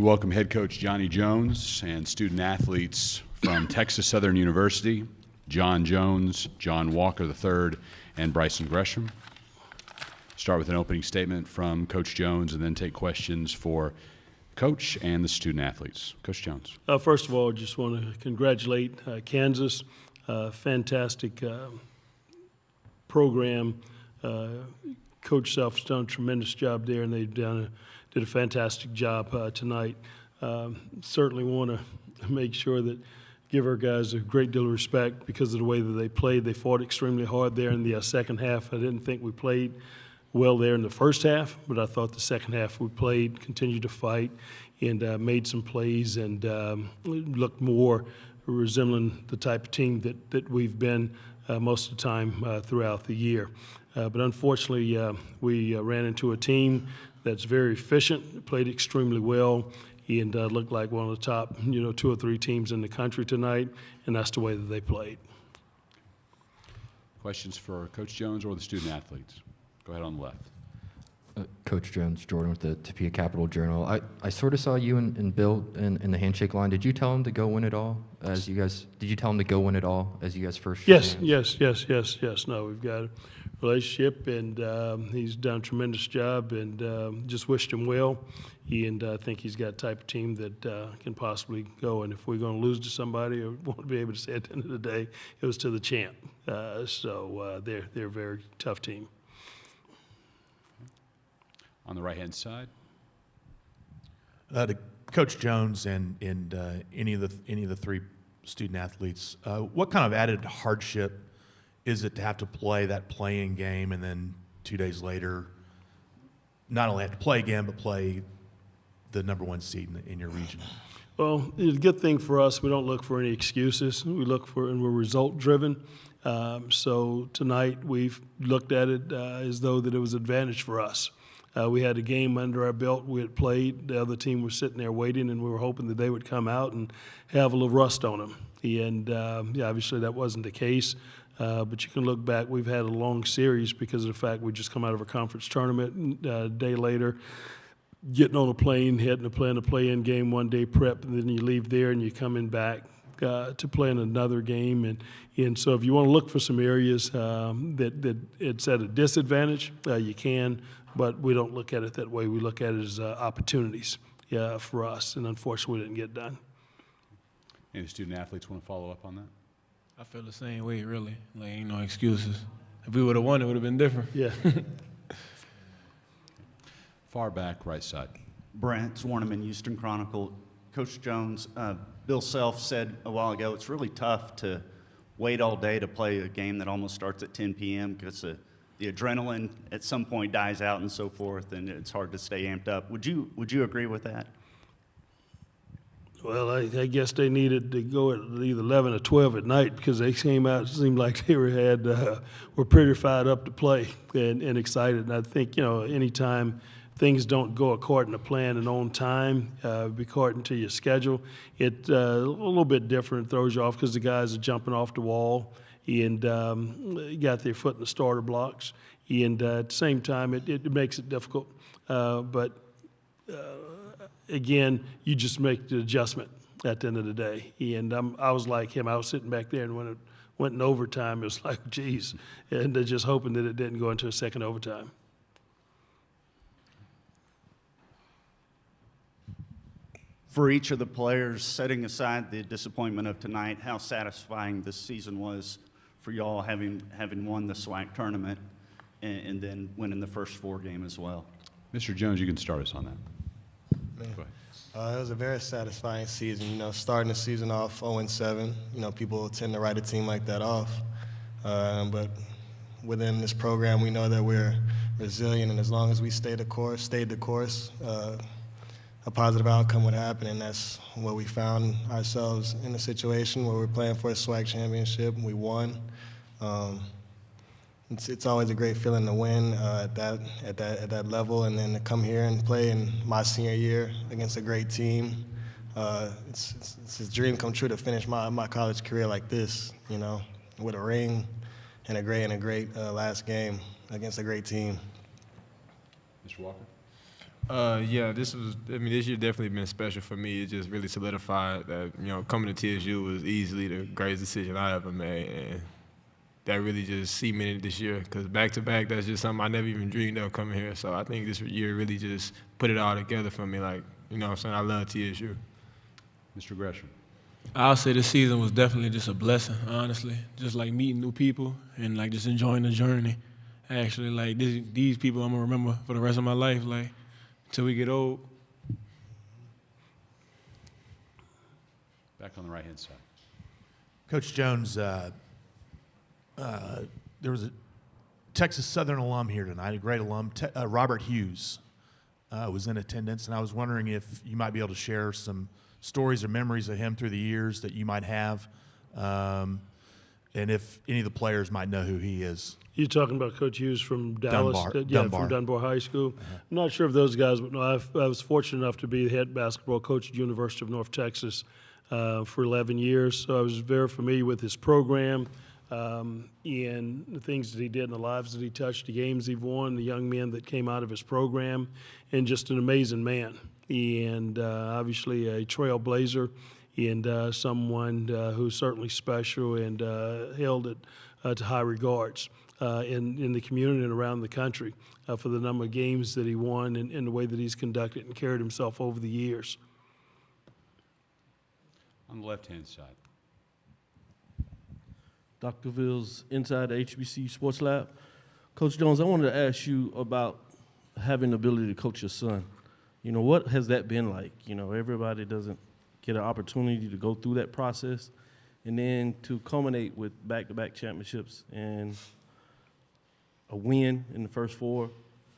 We welcome head coach Johnny Jones and student athletes from Texas Southern University, John Jones, John Walker III, and Brison Gresham. Start with an opening statement from Coach Jones and then take questions for Coach and the student athletes. Coach Jones. First of all, I just want to congratulate Kansas. Fantastic program. Coach Self's done a tremendous job there, and they've did a fantastic job tonight. Certainly want to make sure that give our guys a great deal of respect because of the way that they played. They fought extremely hard there in the second half. I didn't think we played well there in the first half, but I thought the second half we played, continued to fight, and made some plays and looked more resembling the type of team that we've been most of the time throughout the year. But unfortunately, we ran into a team that's very efficient, played extremely well, and looked like one of the top, 2 or 3 teams in the country tonight, and that's the way that they played. Questions for Coach Jones or the student athletes? Go ahead on the left. Coach Jones, Jordan with the Topeka Capital Journal. I sort of saw you and Bill in the handshake line. Did you tell him to go win it all as you guys? Did you tell him to go win it all as you guys first? Yes. No, we've got a relationship, and he's done a tremendous job, and just wished him well. And I think he's got a type of team that can possibly go. And if we're going to lose to somebody, I want to be able to say at the end of the day, it was to the champ. So they're a very tough team. On the right-hand side. To Coach Jones and any of the 3 student athletes, what kind of added hardship is it to have to play that play-in game and then 2 days later not only have to play again but play the #1 seed in your region? Well, the good thing for us, we don't look for any excuses. We look for, and we're result-driven. So tonight we've looked at it as though that it was an advantage for us. We had a game under our belt. We had played. The other team was sitting there waiting, and we were hoping that they would come out and have a little rust on them. And, obviously that wasn't the case. But you can look back. We've had a long series because of the fact we just come out of a conference tournament a day later, getting on a plane, heading to play in a play-in game, 1 day prep, and then you leave there and you're coming back to play in another game. And so if you want to look for some areas that it's at a disadvantage, you can. But we don't look at it that way. We look at it as opportunities for us, and unfortunately we didn't get done. Any student athletes want to follow up on that? I feel the same way, really. Like, ain't no excuses. If we would have won, it would have been different. Yeah. Far back, right side. Brent Zwarneman, Houston Chronicle. Coach Jones, Bill Self said a while ago, it's really tough to wait all day to play a game that almost starts at 10 p.m. because the adrenaline at some point dies out and so forth, and it's hard to stay amped up. Would you agree with that? Well, I guess they needed to go at either 11 or 12 at night because they came out, it seemed like they were pretty fired up to play and excited. And I think, anytime things don't go according to plan and on time, according to your schedule, it a little bit different. It throws you off because the guys are jumping off the wall and got their foot in the starter blocks. And at the same time, it makes it difficult. Again, you just make the adjustment at the end of the day. And I was like him. I was sitting back there, and when it went in overtime, it was like, geez. And just hoping that it didn't go into a second overtime. For each of the players, setting aside the disappointment of tonight, how satisfying this season was for y'all having won the SWAC tournament and then winning the first 4 game as well. Mr. Jones, you can start us on that. Go ahead. It was a very satisfying season. Starting the season off 0-7. People tend to write a team like that off. But within this program, we know that we're resilient, and as long as we stayed the course, a positive outcome would happen, and that's what we found ourselves in a situation where we're playing for a SWAC championship. We won. It's always a great feeling to win at that level, and then to come here and play in my senior year against a great team. It's a dream come true to finish my college career like this, with a ring and a great last game against a great team. Mr. Walker? Yeah, this year definitely been special for me. It just really solidified that, coming to TSU was easily the greatest decision I ever made. And that really just cemented this year, because back-to-back, that's just something I never even dreamed of coming here. So I think this year really just put it all together for me. Like, what I'm saying? I love TSU. Mr. Gresham. I'll say this season was definitely just a blessing, honestly. Just like meeting new people and like just enjoying the journey. Actually, like these people I'm gonna remember for the rest of my life, like until we get old. Back on the right-hand side. Coach Jones, there was a Texas Southern alum here tonight, a great alum, Robert Hughes, was in attendance, and I was wondering if you might be able to share some stories or memories of him through the years that you might have, and if any of the players might know who he is. You're talking about Coach Hughes from Dallas? Dunbar. From Dunbar High School. I'm not sure if those guys would know. I was fortunate enough to be the head basketball coach at the University of North Texas for 11 years, so I was very familiar with his program and the things that he did and the lives that he touched, the games he won, the young men that came out of his program, and just an amazing man. And obviously a trailblazer and someone who's certainly special and held it to high regards in the community and around the country for the number of games that he won and the way that he's conducted and carried himself over the years. On the left-hand side. Dr. Ville's inside the HBC Sports Lab. Coach Jones, I wanted to ask you about having the ability to coach your son. What has that been like? Everybody doesn't get an opportunity to go through that process, and then to culminate with back-to-back championships and a win in the first four,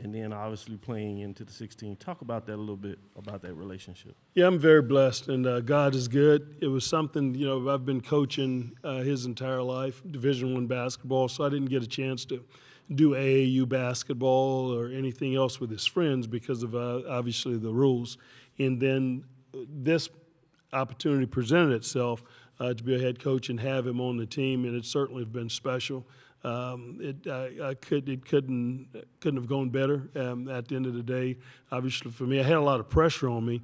and then obviously playing into the 16. Talk about that a little bit, about that relationship. Yeah, I'm very blessed, and God is good. It was something, I've been coaching his entire life, Division I basketball, so I didn't get a chance to do AAU basketball or anything else with his friends because of obviously the rules. And then this opportunity presented itself to be a head coach and have him on the team, and it certainly has been special. It couldn't have gone better at the end of the day. Obviously for me, I had a lot of pressure on me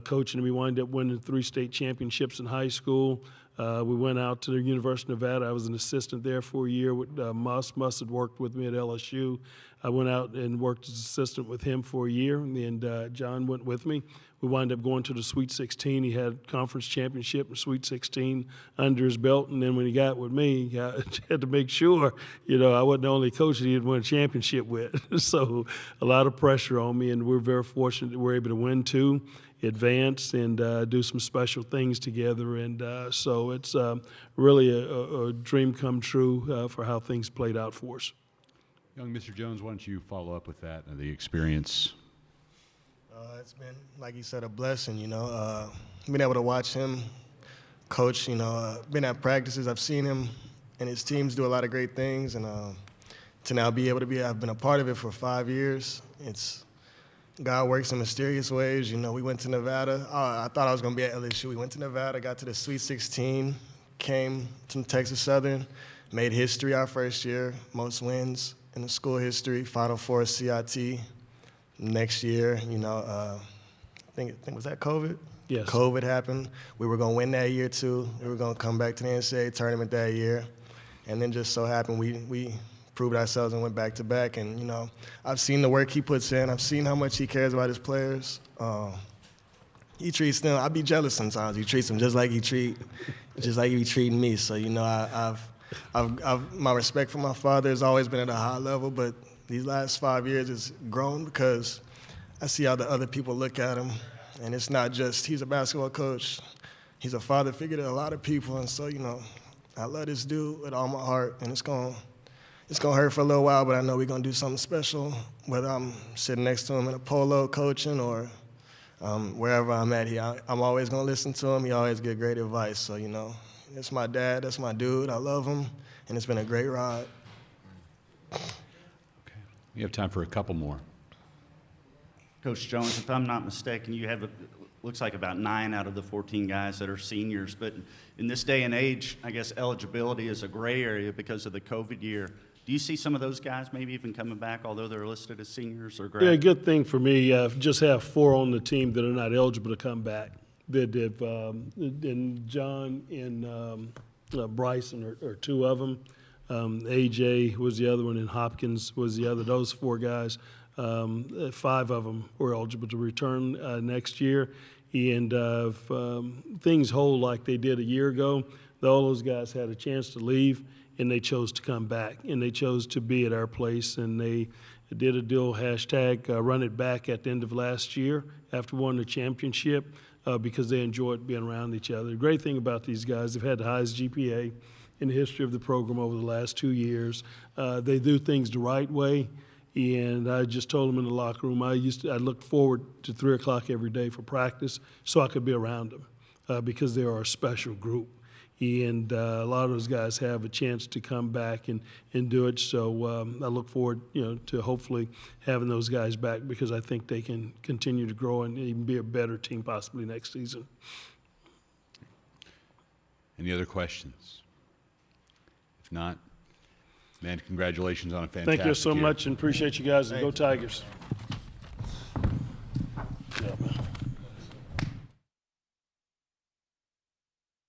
coaching. We wound up winning 3 state championships in high school. We went out to the University of Nevada. I was an assistant there for a year with Muss. Muss had worked with me at LSU. I went out and worked as assistant with him for a year, and John went with me. We wound up going to the Sweet 16. He had conference championship and Sweet 16 under his belt, and then when he got with me, he had to make sure, I wasn't the only coach that he had won a championship with. So a lot of pressure on me, and we're very fortunate that we're able to win 2, advance, and do some special things together. And so it's really a dream come true for how things played out for us. Young Mr. Jones, why don't you follow up with that and the experience? It's been, like you said, a blessing, being able to watch him coach, been at practices, I've seen him and his teams do a lot of great things, and to now be able to I've been a part of it for 5 years. God works in mysterious ways. We went to Nevada. I thought I was going to be at LSU. We went to Nevada, got to the Sweet 16, came to Texas Southern, made history our first year, most wins in the school history, Final Four CIT. Next year, I think was that COVID? Yes. COVID happened. We were going to win that year too. We were going to come back to the NCAA Tournament that year. And then just so happened we proved ourselves and went back to back. And, I've seen the work he puts in. I've seen how much he cares about his players. He treats them, I'd be jealous sometimes. He treats them just like he be treating me. So, my respect for my father has always been at a high level, but these last 5 years has grown because I see how the other people look at him. And it's not just he's a basketball coach. He's a father figure to a lot of people. And so, I love this dude with all my heart. And it's gonna hurt for a little while, but I know we're going to do something special, whether I'm sitting next to him in a polo coaching or wherever I'm at. I'm always going to listen to him. He always gives great advice. So, that's my dad. That's my dude. I love him. And it's been a great ride. We have time for a couple more. Coach Jones, if I'm not mistaken, you have, looks like about 9 out of the 14 guys that are seniors. But in this day and age, I guess eligibility is a gray area because of the COVID year. Do you see some of those guys maybe even coming back, although they're listed as seniors or Yeah, grads? good thing for me, just have 4 on the team that are not eligible to come back. That have, and John and Bryson are 2 of them. AJ was the other one, and Hopkins was the other. Those 4 guys, 5 of them were eligible to return next year. And if things hold like they did a year ago, all those guys had a chance to leave, and they chose to come back, and they chose to be at our place, and they did a deal, hashtag run it back at the end of last year after winning the championship because they enjoyed being around each other. The great thing about these guys, they've had the highest GPA in the history of the program over the last 2 years. They do things the right way, and I just told them in the locker room, I looked forward to 3 o'clock every day for practice so I could be around them because they are a special group. And a lot of those guys have a chance to come back and do it. So I look forward, to hopefully having those guys back because I think they can continue to grow and even be a better team possibly next season. Any other questions? If not, man, congratulations on a fantastic Thank you so year. much and appreciate you guys, and go Tigers. Yeah, man.